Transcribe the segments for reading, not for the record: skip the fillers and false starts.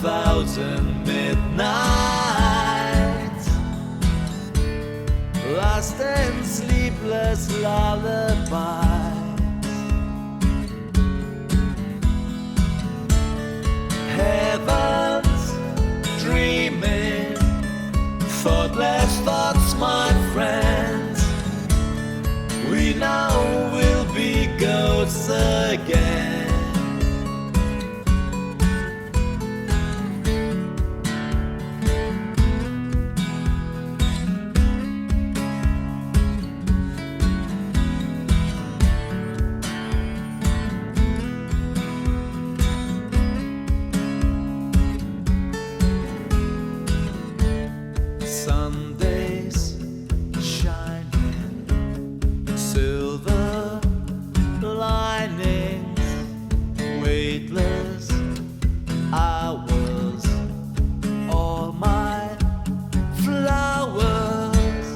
1,000 midnights, lost in sleepless lullabies. Heaven's dreaming, thoughtless thoughts, my friends. We now will be ghosts again. Sundays shining, silver linings, weightless hours, all my flowers,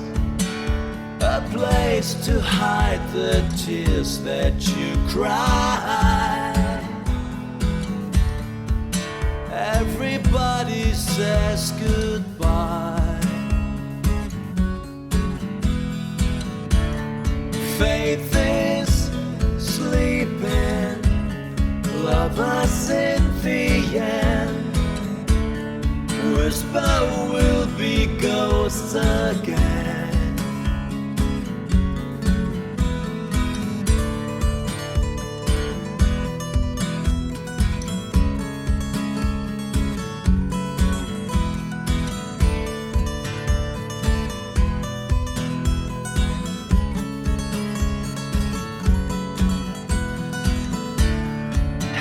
a place to hide the tears that you cry. Everybody says goodbye. Faith is sleeping, lovers in the end. Whisper will be ghosts again.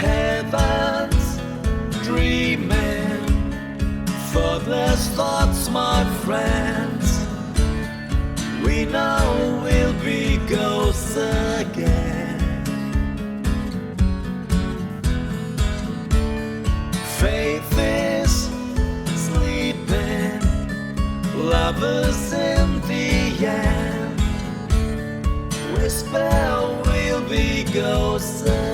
Heaven's dreaming, thoughtless thoughts, my friends. We now will be ghosts again. Faith is sleeping, lovers in the end. Whisper will be ghosts again.